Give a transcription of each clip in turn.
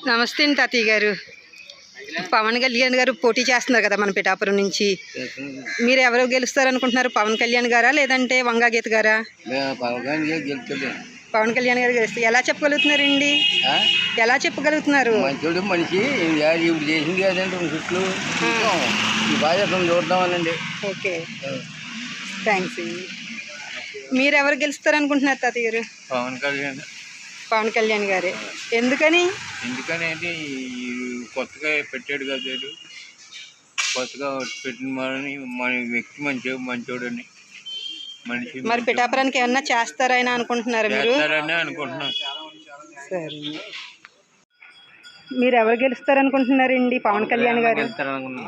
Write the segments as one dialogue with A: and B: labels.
A: నమస్తే అండి తాతయ్య గారు. పవన్ కళ్యాణ్ గారు పోటీ చేస్తున్నారు కదా మన పిఠాపురం నుంచి. మీరు ఎవరు గెలుస్తారనుకుంటున్నారు? పవన్ కళ్యాణ్ గారా లేదంటే వంగా గీత గారా? పవన్ కళ్యాణ్ గారు గెలుస్తారు. ఎలా చెప్పగలుగుతున్నారండి? ఎలా చెప్పగలుగుతున్నారు? Okay, thanks. మీరు ఎవరు గెలుస్తారనుకుంటున్నారు తాతయ్య గారు? పవన్ కళ్యాణ్ గారే. ఎందుకని?
B: ఎందుకనేది కొత్తగా పెట్టాడు కదా, కొత్తగా పెట్టిన మన వ్యక్తి మంచోడని మనిషి.
A: మరి పిఠాపురానికి ఏమన్నా చేస్తారని అనుకుంటున్నారా మీరు?
B: అనుకుంటున్నాం.
A: సరే, మీరు ఎవరు గెలుస్తారనుకుంటున్నారండి? పవన్ కళ్యాణ్ గారు.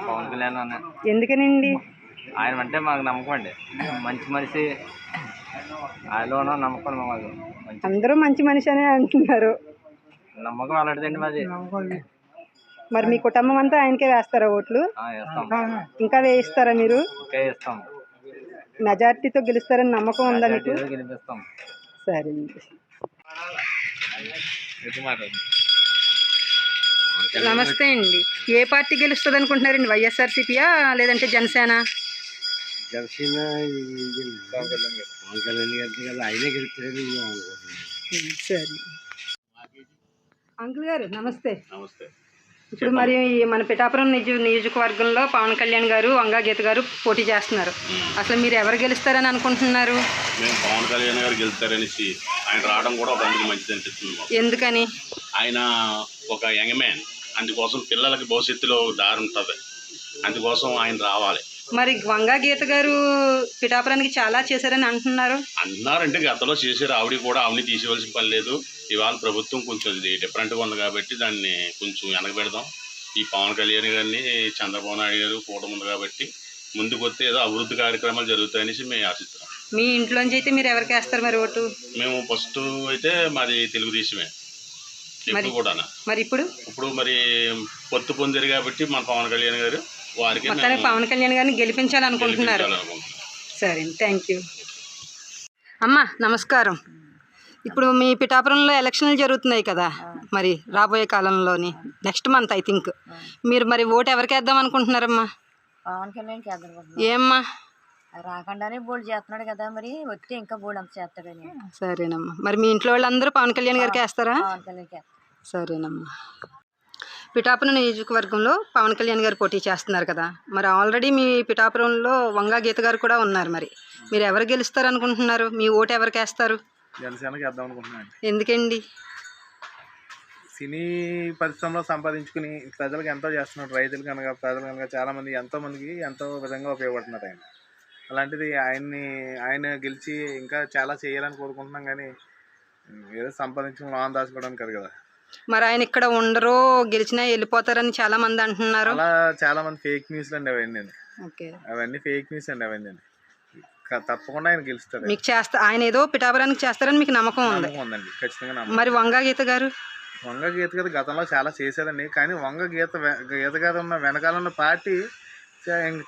B: పవన్ కళ్యాణ్ అన్న.
A: ఎందుకనండి?
B: ఆయన అంటే మాకు నమ్మకం అండి. మంచి మనిషి, ఆయనలోనూ నమ్మకం.
A: అందరూ మంచి మనిషి అనే అంటున్నారు.
B: నమ్మకం అలాంటిదండి మాది.
A: మరి మీ కుటుంబం అంతా ఆయనకే వేస్తారా ఓట్లు? ఇంకా వేయిస్తారా మీరు? మెజార్టీతో గెలుస్తారని నమ్మకం ఉందా మీకు? సరే, నమస్తే అండి. ఏ పార్టీ గెలుస్తుంది అనుకుంటున్నారండి? వైఎస్ఆర్సీపీయా లేదంటే జనసేన? సరే అంకుల్ గారు, నమస్తే. ఇప్పుడు మరి మన పిఠాపురం నియోజకవర్గంలో పవన్ కళ్యాణ్ గారు, వంగా గీత గారు పోటీ చేస్తున్నారు. అసలు మీరు ఎవరు గెలుస్తారని అనుకుంటున్నారు?
C: మేము పవన్ కళ్యాణ్ గారు గెలుస్తారనేసి ఆయన రావడం కూడా ఒక అందుకు మంచిది అనిపిస్తుంది.
A: ఎందుకని?
C: ఆయన ఒక యంగ్ మ్యాన్, అందుకోసం పిల్లలకి భవిష్యత్తులో దారి ఉంటుంది, అందుకోసం ఆయన రావాలి.
A: మరి వంగా గీత గారు పిఠాపురానికి చాలా చేశారని
C: అంటున్నారంటే గతంలో చేశారు. ఆవిడని తీసేవలసిన పని లేదు. ఇవాళ ప్రభుత్వం కొంచెం డిఫరెంట్గా ఉంది కాబట్టి దాన్ని కొంచెం వెనకబెడదాం. ఈ పవన్ కళ్యాణ్ గారిని చంద్రబాబు నాయుడు గారు కూటమి ఉంది కాబట్టి ముందుకు వస్తే ఏదో అభివృద్ధి కార్యక్రమాలు జరుగుతాయనేసి మేము ఆశిస్తున్నాం.
A: మీ ఇంట్లోంచి అయితే మీరు ఎవరికి వేస్తారు మరి ఓటు?
C: మేము ఫస్ట్ అయితే మాది తెలుగుదేశమే ఎప్పుడు కూడా.
A: మరి ఇప్పుడు
C: మరి పొత్తు పొందారు కాబట్టి మన పవన్ కళ్యాణ్ గారు వారికి
A: పవన్ కళ్యాణ్ గారిని గెలిపించాలనుకుంటున్నారు. సరే, థ్యాంక్ యూ. అమ్మా నమస్కారం. ఇప్పుడు మీ పిఠాపురంలో ఎలక్షన్లు జరుగుతున్నాయి కదా, మరి రాబోయే కాలంలోని నెక్స్ట్ మంత్ ఐ థింక్. మీరు మరి ఓటు ఎవరికి వేద్దాం అనుకుంటున్నారమ్మా?
D: పవన్ కళ్యాణ్కి వేద్దాం.
A: ఏమ్మా?
D: రాకుండానే బోల్డ్ చేస్తున్నాడు కదా, మరి వచ్చి ఇంకా బోల్డ్ అంత చేస్తాడని.
A: సరేనమ్మా. మరి మీ ఇంట్లో వాళ్ళందరూ పవన్ కళ్యాణ్ గారికి వేస్తారా?
D: పవన్ కళ్యాణ్కి.
A: సరేనమ్మా. పిఠాపురం నియోజకవర్గంలో పవన్ కళ్యాణ్ గారు పోటీ చేస్తున్నారు కదా, మరి ఆల్రెడీ మీ పిఠాపురంలో వంగా గీత గారు కూడా ఉన్నారు. మరి మీరు ఎవరు గెలుస్తారు అనుకుంటున్నారు? మీ ఓటు ఎవరికి వేస్తారు?
B: జనసేనకి వేద్దాం అనుకుంటున్నాను.
A: ఎందుకండి?
B: సినీ పరిశ్రమలో సంపాదించుకుని ప్రజలకు ఎంతో చేస్తున్నారు. రైతులు కనుక, ప్రజలు కనుక చాలామంది ఎంతోమందికి ఎంతో విధంగా ఉపయోగపడుతున్నారు ఆయన. అలాంటిది ఆయన గెలిచి ఇంకా చాలా చేయాలని కోరుకుంటున్నాం. కానీ ఏదో సంపాదించుకుని లోన్ దాచుకోవడానికి కాదు కదా.
A: మరి ఆయన ఇక్కడ ఉండరు, గెలిచినా వెళ్ళిపోతారని చాలా మంది అంటున్నారు.
B: అలా చాలా మంది ఫేక్ న్యూస్లు అండి అవన్నీ.
A: ఓకే,
B: అవన్నీ ఫేక్ న్యూస్ అండి అవన్నీ. తప్పకుండా ఆయన గెలుస్తారు.
A: మీకు ఆయన ఏదో పిఠాపురానికి చేస్తారని మీకు నమ్మకం
B: ఉందండి, ఖచ్చితంగా.
A: మరి వంగా గీత గారు?
B: వంగ గీత గారు గతంలో చాలా చేశారండి. కానీ వంగ గీత గారు ఉన్న వెనకాల ఉన్న పార్టీ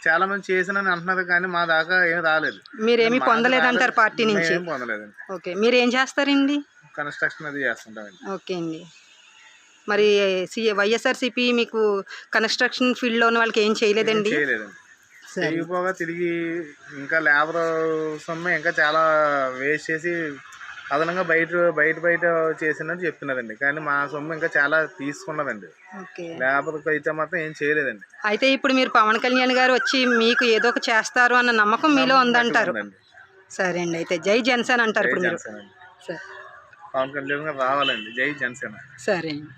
B: చాలా మంది చేశానని అంటున్నారు. కానీ మా దాకా ఏమి రాలేదు.
A: మీరేమి పొందలేదంటారు పార్టీ నుంచి?
B: ఏం పొందలేదండి.
A: ఓకే, మీరు ఏం చేస్తారండి?
B: కన్స్ట్రక్షన్ అది చేస్తుంటామండి.
A: ఓకే అండి. మరి వైఎస్ఆర్సీపీ మీకు కన్స్ట్రక్షన్ ఫీల్డ్లో ఉన్న వాళ్ళకి ఏం చేయలేదండి?
B: చేయలేదండి. చేయకపోగా తిరిగి ఇంకా లేబర్ సొమ్ము ఇంకా చాలా వేస్ట్ చేసి అదనంగా బయట చేసిందని చెప్తున్నారండి. కానీ మా సొమ్ము ఇంకా చాలా తీసుకున్నదండి. లేబర్కి అయితే మాత్రం ఏం చేయలేదండి.
A: అయితే ఇప్పుడు మీరు పవన్ కళ్యాణ్ గారు వచ్చి మీకు ఏదో ఒక చేస్తారు అన్న నమ్మకం మీలో ఉందంటారు. సరే అండి, అయితే జై జనసేన అంటారు ఇప్పుడు మీరు.
B: పవన్ కళ్యాణ్ గారు రావాలండి. జై జనసేన.
A: సరే అండి.